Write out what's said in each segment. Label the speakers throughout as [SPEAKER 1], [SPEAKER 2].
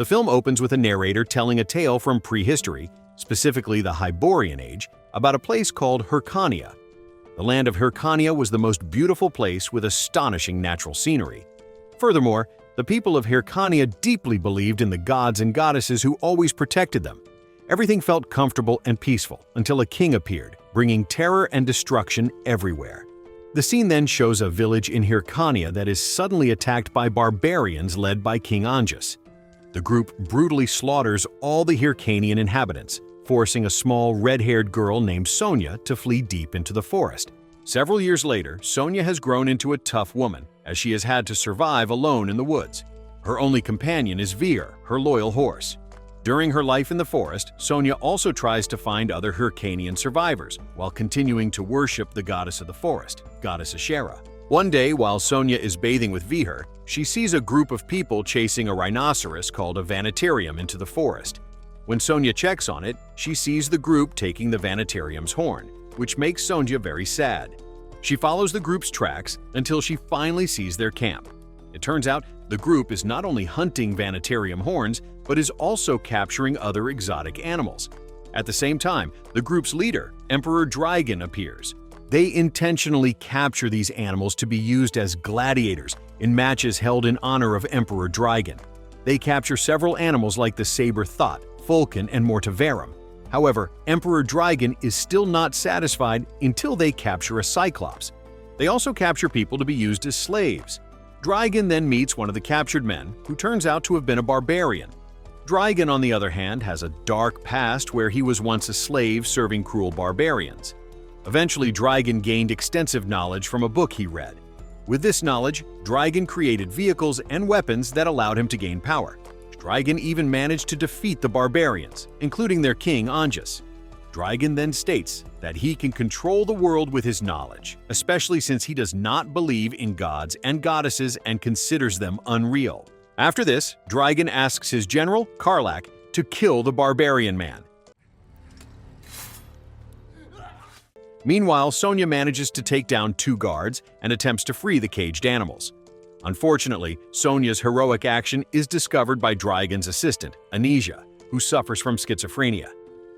[SPEAKER 1] The film opens with a narrator telling a tale from prehistory, specifically the Hyborian Age, about a place called Hyrcania. The land of Hyrcania was the most beautiful place with astonishing natural scenery. Furthermore, the people of Hyrcania deeply believed in the gods and goddesses who always protected them. Everything felt comfortable and peaceful until a king appeared, bringing terror and destruction everywhere. The scene then shows a village in Hyrcania that is suddenly attacked by barbarians led by King Angus. The group brutally slaughters all the Hyrcanian inhabitants, forcing a small red-haired girl named Sonja to flee deep into the forest. Several years later, Sonja has grown into a tough woman, as she has had to survive alone in the woods. Her only companion is Veer, her loyal horse. During her life in the forest, Sonja also tries to find other Hyrcanian survivors, while continuing to worship the goddess of the forest, Goddess Ashera. One day, while Sonja is bathing with Veer, she sees a group of people chasing a rhinoceros called a vanatarium into the forest. When Sonja checks on it, she sees the group taking the vanatarium's horn, which makes Sonja very sad. She follows the group's tracks until she finally sees their camp. It turns out the group is not only hunting vanatarium horns, but is also capturing other exotic animals. At the same time, the group's leader, Emperor Dragon, appears. They intentionally capture these animals to be used as gladiators in matches held in honor of Emperor Dragon. They capture several animals like the saber thought, Vulcan, and Mortivarum. However, Emperor Dragon is still not satisfied until they capture a Cyclops. They also capture people to be used as slaves. Dragon then meets one of the captured men, who turns out to have been a barbarian. Dragon, on the other hand, has a dark past where he was once a slave serving cruel barbarians. Eventually, Dragon gained extensive knowledge from a book he read. With this knowledge, Dragon created vehicles and weapons that allowed him to gain power. Dragon even managed to defeat the barbarians, including their king Angus. Dragon then states that he can control the world with his knowledge, especially since he does not believe in gods and goddesses and considers them unreal. After this, Dragon asks his general, Karlach, to kill the barbarian man. Meanwhile, Sonja manages to take down 2 guards and attempts to free the caged animals. Unfortunately, Sonja's heroic action is discovered by Dragon's assistant, Anesia, who suffers from schizophrenia.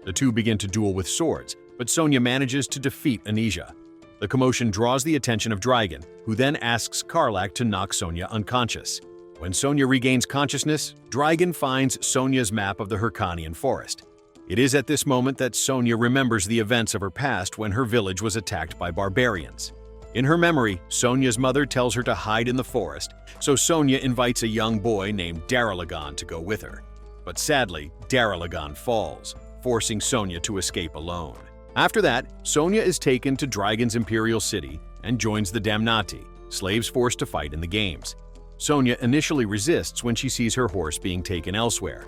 [SPEAKER 1] The two begin to duel with swords, but Sonja manages to defeat Anesia. The commotion draws the attention of Dragon, who then asks Karlach to knock Sonja unconscious. When Sonja regains consciousness, Dragon finds Sonja's map of the Hyrcanian forest. It is at this moment that Sonja remembers the events of her past when her village was attacked by barbarians. In her memory, Sonja's mother tells her to hide in the forest, so Sonja invites a young boy named Daralagon to go with her. But sadly, Daralagon falls, forcing Sonja to escape alone. After that, Sonja is taken to Dragon's imperial city and joins the Damnati, slaves forced to fight in the games. Sonja initially resists when she sees her horse being taken elsewhere.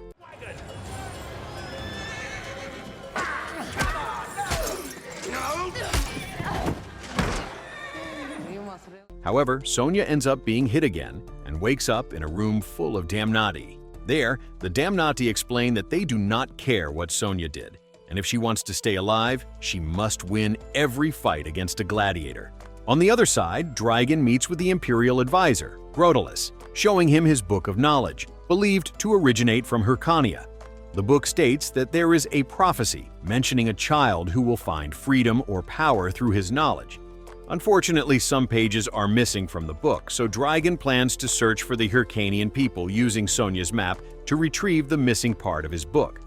[SPEAKER 1] However, Sonja ends up being hit again and wakes up in a room full of Damnati. There, the Damnati explain that they do not care what Sonja did, and if she wants to stay alive, she must win every fight against a gladiator. On the other side, Dragon meets with the Imperial advisor, Grotalus, showing him his Book of Knowledge, believed to originate from Hyrcania. The book states that there is a prophecy mentioning a child who will find freedom or power through his knowledge. Unfortunately, some pages are missing from the book, so Dragon plans to search for the Hyrcanian people using Sonja's map to retrieve the missing part of his book.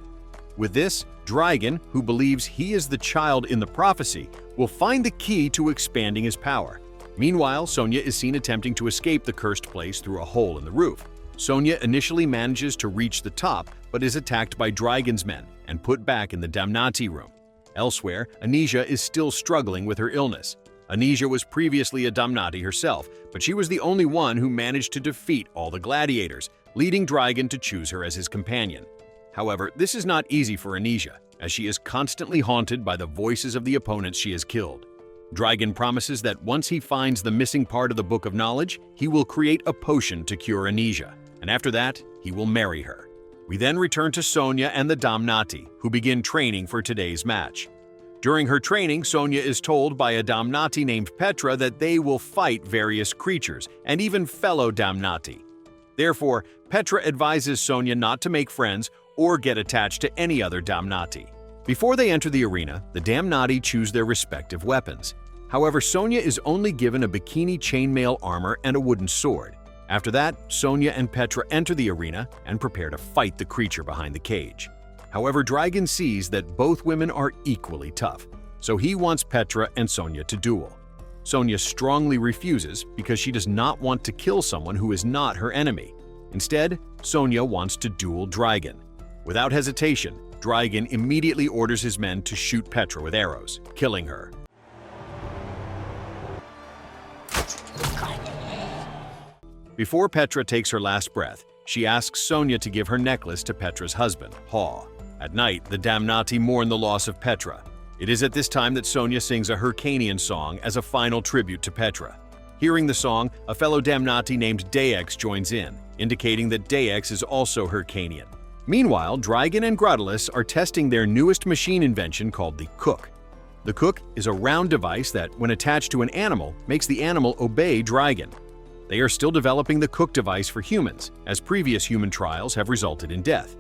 [SPEAKER 1] With this, Dragon, who believes he is the child in the prophecy, will find the key to expanding his power. Meanwhile, Sonja is seen attempting to escape the cursed place through a hole in the roof. Sonja initially manages to reach the top, but is attacked by Dragon's men and put back in the Damnati room. Elsewhere, Anesia is still struggling with her illness. Anesia was previously a Damnati herself, but she was the only one who managed to defeat all the gladiators, leading Dragon to choose her as his companion. However, this is not easy for Anesia, as she is constantly haunted by the voices of the opponents she has killed. Dragon promises that once he finds the missing part of the Book of Knowledge, he will create a potion to cure Anesia, and after that, he will marry her. We then return to Sonja and the Damnati, who begin training for today's match. During her training, Sonja is told by a Damnati named Petra that they will fight various creatures, and even fellow Damnati. Therefore, Petra advises Sonja not to make friends or get attached to any other Damnati. Before they enter the arena, the Damnati choose their respective weapons. However, Sonja is only given a bikini chainmail armor and a wooden sword. After that, Sonja and Petra enter the arena and prepare to fight the creature behind the cage. However, Dragan sees that both women are equally tough, so he wants Petra and Sonja to duel. Sonja strongly refuses because she does not want to kill someone who is not her enemy. Instead, Sonja wants to duel Dragan. Without hesitation, Dragan immediately orders his men to shoot Petra with arrows, killing her. Before Petra takes her last breath, she asks Sonja to give her necklace to Petra's husband, Haw. At night, the Damnati mourn the loss of Petra. It is at this time that Sonja sings a Hyrcanian song as a final tribute to Petra. Hearing the song, a fellow Damnati named Daex joins in, indicating that Daex is also Hyrcanian. Meanwhile, Dragan and Graudalis are testing their newest machine invention called the Cook. The Cook is a round device that, when attached to an animal, makes the animal obey Dragan. They are still developing the Cook device for humans, as previous human trials have resulted in death.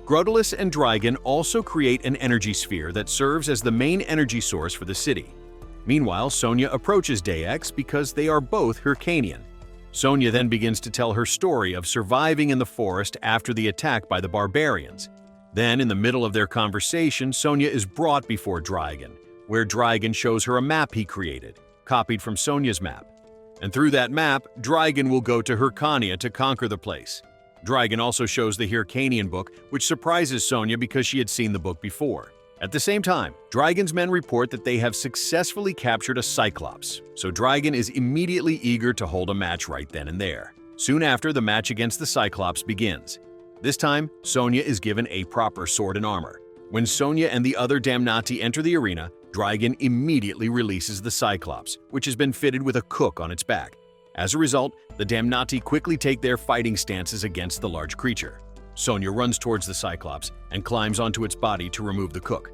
[SPEAKER 1] Graudalis and Dragan also create an energy sphere that serves as the main energy source for the city. Meanwhile, Sonja approaches Daex because they are both Hyrcanian. Sonja then begins to tell her story of surviving in the forest after the attack by the barbarians. Then, in the middle of their conversation, Sonja is brought before Dragan, where Dragan shows her a map he created, copied from Sonja's map. And through that map, Dragan will go to Hyrcania to conquer the place. Dragan also shows the Hyrcanian book, which surprises Sonja because she had seen the book before. At the same time, Dragan's men report that they have successfully captured a Cyclops, so Dragan is immediately eager to hold a match right then and there. Soon after, the match against the Cyclops begins. This time, Sonja is given a proper sword and armor. When Sonja and the other Damnati enter the arena, Dragan immediately releases the Cyclops, which has been fitted with a cook on its back. As a result, the Damnati quickly take their fighting stances against the large creature. Sonja runs towards the Cyclops and climbs onto its body to remove the cook.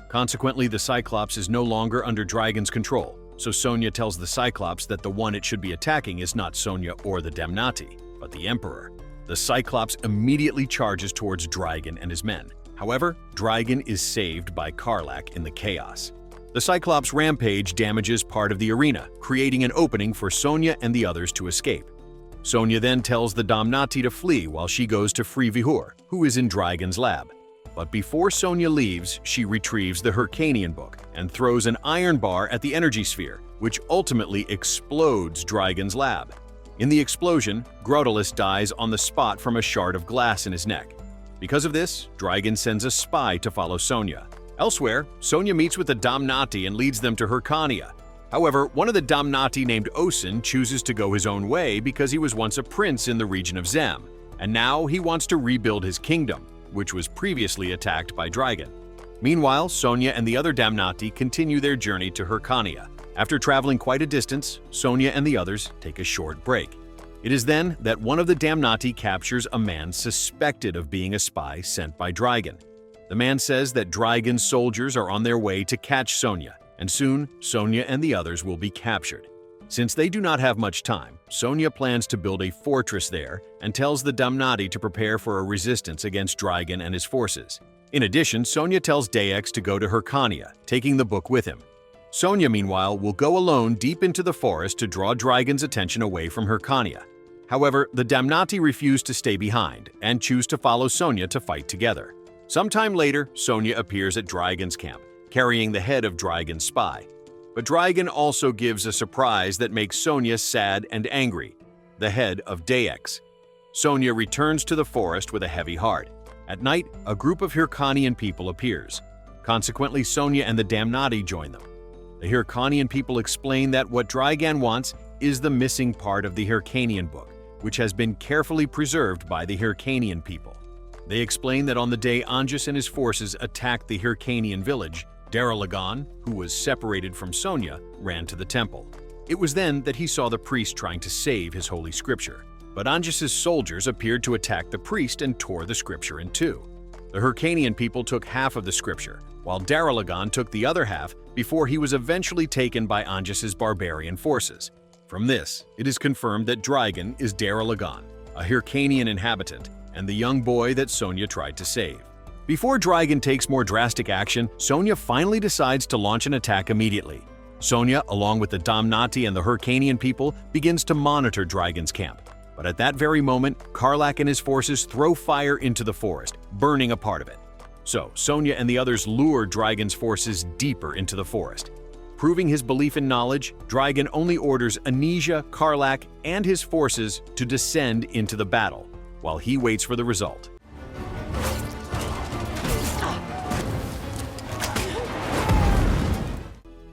[SPEAKER 1] Consequently, the Cyclops is no longer under Dragan's control, so Sonja tells the Cyclops that the one it should be attacking is not Sonja or the Damnati, but the Emperor. The Cyclops immediately charges towards Dragan and his men. However, Dragan is saved by Karlach in the chaos. The Cyclops' rampage damages part of the arena, creating an opening for Sonja and the others to escape. Sonja then tells the Damnati to flee while she goes to free Vihur, who is in Dragan's lab. But before Sonja leaves, she retrieves the Hyrcanian book and throws an iron bar at the energy sphere, which ultimately explodes Dragan's lab. In the explosion, Graudalis dies on the spot from a shard of glass in his neck. Because of this, Dragan sends a spy to follow Sonja. Elsewhere, Sonja meets with the Damnati and leads them to Hyrcania. However, one of the Damnati named Osin chooses to go his own way because he was once a prince in the region of Zem, and now he wants to rebuild his kingdom, which was previously attacked by Dragan. Meanwhile, Sonja and the other Damnati continue their journey to Hyrcania. After traveling quite a distance, Sonja and the others take a short break. It is then that one of the Damnati captures a man suspected of being a spy sent by Dragan. The man says that Dragan's soldiers are on their way to catch Sonja, and soon Sonja and the others will be captured. Since they do not have much time, Sonja plans to build a fortress there and tells the Damnati to prepare for a resistance against Dragan and his forces. In addition, Sonja tells Daex to go to Hyrcania, taking the book with him. Sonja, meanwhile, will go alone deep into the forest to draw Dragan's attention away from Hyrcania. However, the Damnati refuse to stay behind and choose to follow Sonja to fight together. Sometime later, Sonja appears at Dragan's camp, carrying the head of Dragan's spy. But Dragan also gives a surprise that makes Sonja sad and angry, the head of Daex. Sonja returns to the forest with a heavy heart. At night, a group of Hyrcanian people appears. Consequently, Sonja and the Damnati join them. The Hyrcanian people explain that what Dragan wants is the missing part of the Hyrcanian book, which has been carefully preserved by the Hyrcanian people. They explain that on the day Anjus and his forces attacked the Hyrcanian village, Daralagan, who was separated from Sonja, ran to the temple. It was then that he saw the priest trying to save his holy scripture. But Anjus's soldiers appeared to attack the priest and tore the scripture in two. The Hyrcanian people took half of the scripture, while Daralagan took the other half before he was eventually taken by Anjas's barbarian forces. From this, it is confirmed that Dragan is Daralagan, a Hyrcanian inhabitant, and the young boy that Sonja tried to save. Before Dragan takes more drastic action, Sonja finally decides to launch an attack immediately. Sonja, along with the Damnati and the Hyrcanian people, begins to monitor Dragan's camp. But at that very moment, Karlach and his forces throw fire into the forest, burning a part of it. So, Sonja and the others lure Dragan's forces deeper into the forest. Proving his belief in knowledge, Dragan only orders Anija, Karlach, and his forces to descend into the battle, while he waits for the result.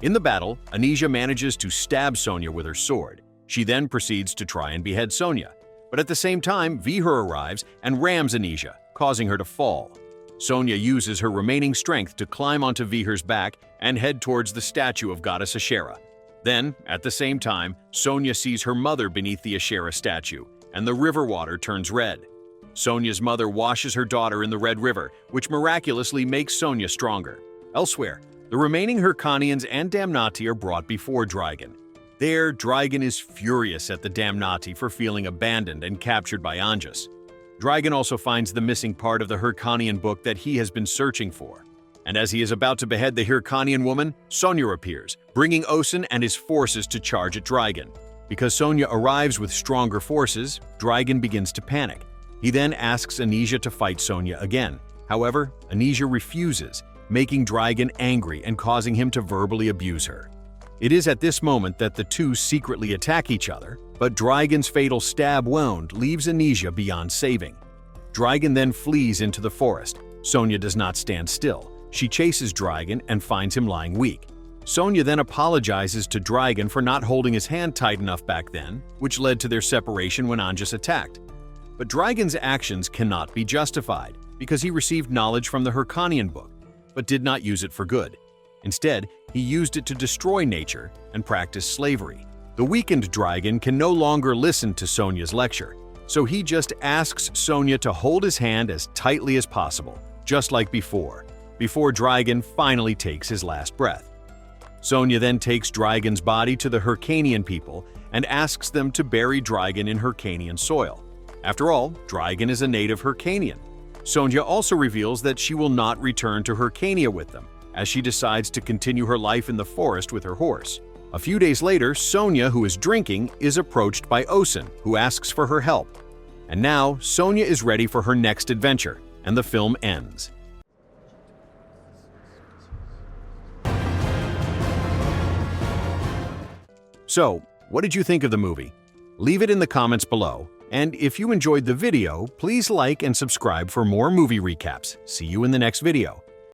[SPEAKER 1] In the battle, Anija manages to stab Sonja with her sword. She then proceeds to try and behead Sonja. But at the same time, Vihar arrives and rams Anija, causing her to fall. Sonja uses her remaining strength to climb onto Vihar's back and head towards the statue of goddess Asherah. Then, at the same time, Sonja sees her mother beneath the Asherah statue, and the river water turns red. Sonja's mother washes her daughter in the Red River, which miraculously makes Sonja stronger. Elsewhere, the remaining Hyrcanians and Damnati are brought before Dragan. There, Dragan is furious at the Damnati for feeling abandoned and captured by Anjas. Dragan also finds the missing part of the Hyrcanian book that he has been searching for. And as he is about to behead the Hyrcanian woman, Sonja appears, bringing Osun and his forces to charge at Dragan. Because Sonja arrives with stronger forces, Dragan begins to panic. He then asks Anija to fight Sonja again. However, Anija refuses, making Dragan angry and causing him to verbally abuse her. It is at this moment that the two secretly attack each other, but Dragan's fatal stab wound leaves Anija beyond saving. Dragan then flees into the forest. Sonja does not stand still. She chases Dragan and finds him lying weak. Sonja then apologizes to Dragan for not holding his hand tight enough back then, which led to their separation when Anjas attacked. But Dragan's actions cannot be justified, because he received knowledge from the Hyrcanian book, but did not use it for good. Instead, he used it to destroy nature and practice slavery. The weakened Dragan can no longer listen to Sonja's lecture, so he just asks Sonja to hold his hand as tightly as possible, just like before Dragan finally takes his last breath. Sonja then takes Dragan's body to the Hyrcanian people and asks them to bury Dragan in Hyrcanian soil. After all, Dragan is a native Hyrcanian. Sonja also reveals that she will not return to Hyrcania with them, as she decides to continue her life in the forest with her horse. A few days later, Sonja, who is drinking, is approached by Osun, who asks for her help. And now, Sonja is ready for her next adventure, and the film ends. So, what did you think of the movie? Leave it in the comments below, and if you enjoyed the video, please like and subscribe for more movie recaps. See you in the next video.